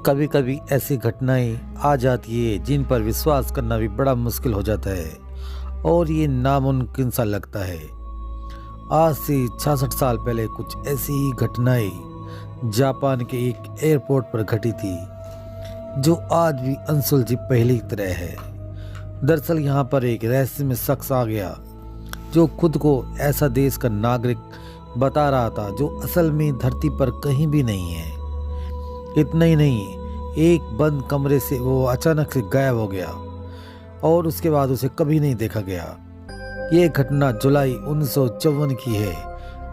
कभी कभी ऐसी घटनाएं आ जाती है जिन पर विश्वास करना भी बड़ा मुश्किल हो जाता है और ये नामुमकिन सा लगता है। आज से 66 साल पहले कुछ ऐसी ही घटनाएं जापान के एक एयरपोर्ट पर घटी थी जो आज भी अनसुलझी पहेली की तरह है। दरअसल यहाँ पर एक रहस्यमय शख्स आ गया जो खुद को ऐसा देश का नागरिक बता रहा था जो असल में धरती पर कहीं भी नहीं है। इतना ही नहीं, एक बंद कमरे से वो अचानक से गायब हो गया और उसके बाद उसे कभी नहीं देखा गया। ये घटना जुलाई 1954 की है।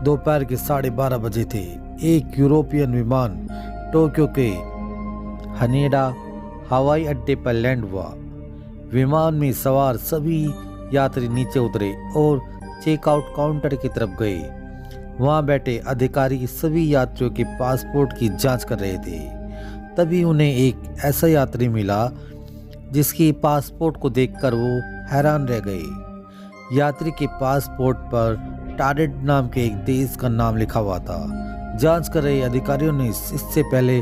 दोपहर के 12:30 बजे थे। एक यूरोपियन विमान टोक्यो के हनेडा हवाई अड्डे पर लैंड हुआ। विमान में सवार सभी यात्री नीचे उतरे और चेकआउट काउंटर की तरफ गए। वहां बैठे अधिकारी सभी यात्रियों के पासपोर्ट की जांच कर रहे थे। तभी उन्हें एक ऐसा यात्री मिला जिसकी पासपोर्ट को देखकर वो हैरान रह गए। यात्री के पासपोर्ट पर टारेड नाम के एक देश का नाम लिखा हुआ था। जांच कर रहे अधिकारियों ने इससे पहले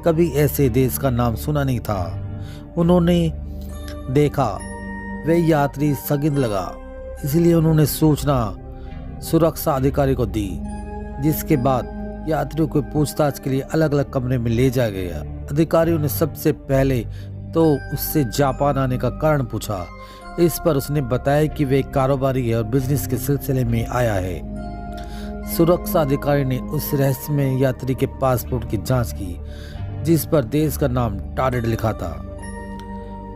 कभी ऐसे देश का नाम सुना नहीं था। उन्होंने देखा वह यात्री संदिग्ध लगा, इसलिए उन्होंने सूचना सुरक्षा अधिकारी को दी, जिसके बाद यात्रियों को पूछताछ के लिए अलग अलग कमरे में ले जाया गया। अधिकारियों ने सबसे पहले तो उससे जापान आने का कारण पूछा। इस पर उसने बताया कि वे कारोबारी है और बिजनेस के सिलसिले में आया है। सुरक्षा अधिकारी ने उस रहस्यमय यात्री के पासपोर्ट की जांच की जिस पर देश का नाम टारेड लिखा था।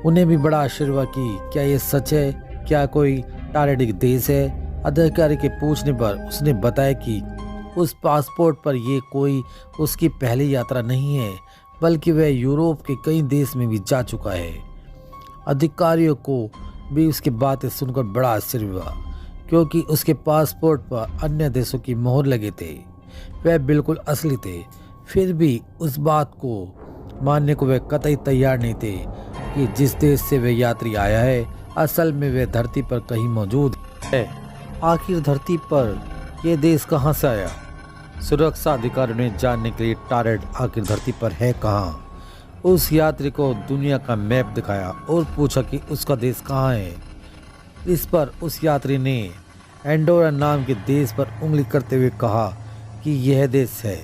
उन्हें भी बड़ा आश्चर्य हुआ कि क्या ये सच है, क्या कोई टारेड एक देश है। अधिकारी के पूछने पर उसने बताया कि उस पासपोर्ट पर ये कोई उसकी पहली यात्रा नहीं है, बल्कि वह यूरोप के कई देश में भी जा चुका है। अधिकारियों को भी उसकी बातें सुनकर बड़ा आश्चर्य हुआ, क्योंकि उसके पासपोर्ट पर अन्य देशों की मोहर लगे थे। वह बिल्कुल असली थे। फिर भी उस बात को मानने को वे कतई तैयार नहीं थे कि जिस देश से वह यात्री आया है असल में वह धरती पर कहीं मौजूद है। आखिर धरती पर यह देश कहां से आया? सुरक्षा अधिकारियों ने जानने के लिए टारेड आखिर धरती पर है कहां। उस यात्री को दुनिया का मैप दिखाया और पूछा कि उसका देश कहां है। इस पर उस यात्री ने एंडोरा नाम के देश पर उंगली करते हुए कहा कि यह देश है,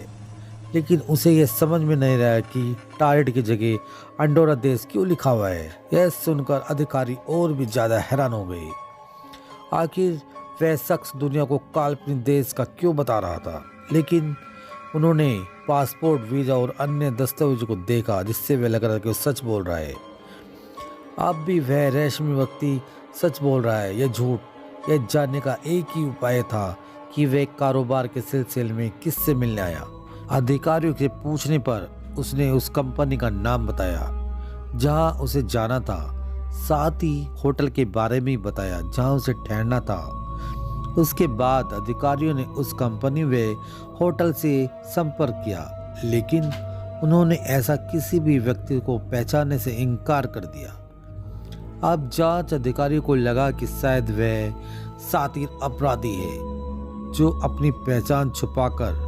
लेकिन उसे यह समझ में नहीं रहा कि टारेड की जगह अंडोरा देश क्यों लिखा हुआ है। यह सुनकर अधिकारी और भी ज्यादा हैरान हो गए। आखिर वह शख्स दुनिया को काल्पनिक देश का क्यों बता रहा था। लेकिन उन्होंने पासपोर्ट, वीजा और अन्य दस्तावेजों को देखा जिससे वह लग रहा था कि वो सच बोल रहा है। अब भी वह रहस्यमय व्यक्ति सच बोल रहा है या झूठ, यह जानने का एक ही उपाय था कि वह कारोबार के सिलसिले में किससे मिलने आया। अधिकारियों के पूछने पर उसने उस कंपनी का नाम बताया जहां उसे जाना था। साथ ही होटल के बारे में बताया जहां उसे ठहरना था। उसके बाद अधिकारियों ने उस कंपनी व होटल से संपर्क किया, लेकिन उन्होंने ऐसा किसी भी व्यक्ति को पहचानने से इनकार कर दिया। अब जांच अधिकारियों को लगा कि शायद वह शातिर अपराधी है जो अपनी पहचान छुपाकर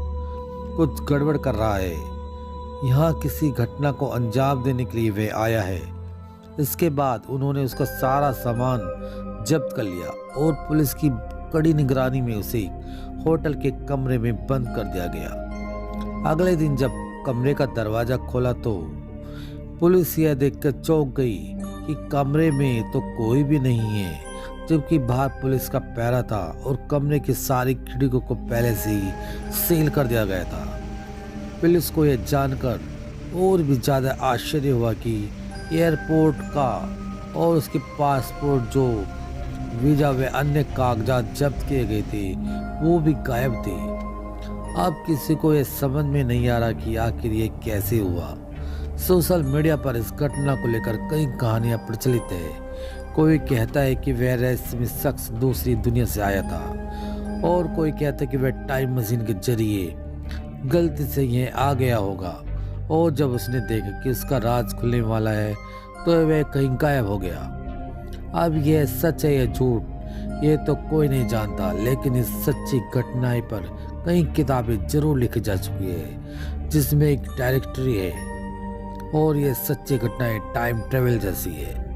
कुछ गड़बड़ कर रहा है। यहाँ किसी घटना को अंजाम देने के लिए वह आया है। इसके बाद उन्होंने उसका सारा सामान जब्त कर लिया और पुलिस की कड़ी निगरानी में उसे होटल के कमरे में बंद कर दिया गया। अगले दिन जब कमरे का दरवाजा खोला तो पुलिस यह देखकर चौंक गई कि कमरे में तो कोई भी नहीं है, जबकि बाहर पुलिस का पहरा था और कमरे की सारी खिड़कियों को पहले से ही सील कर दिया गया था। पुलिस को यह जानकर और भी ज्यादा आश्चर्य हुआ कि एयरपोर्ट का और उसके पासपोर्ट, जो वीजा व अन्य कागजात जब्त किए गए थे, वो भी गायब थे। अब किसी को यह समझ में नहीं आ रहा कि आखिर ये कैसे हुआ। सोशल मीडिया पर इस घटना को लेकर कई कहानियां प्रचलित है। कोई कहता है कि वह रहस्यमय शख्स दूसरी दुनिया से आया था और कोई कहता है कि वह टाइम मशीन के जरिए गलती से यह आ गया होगा और जब उसने देखा कि उसका राज खुलने वाला है तो वह कहीं गायब हो गया। अब यह सच है या झूठ ये तो कोई नहीं जानता, लेकिन इस सच्ची घटना पर कई किताबें जरूर लिखी जा चुकी है जिसमें एक डायरेक्टरी है। और ये सच्ची घटनाएं टाइम ट्रेवल जैसी है।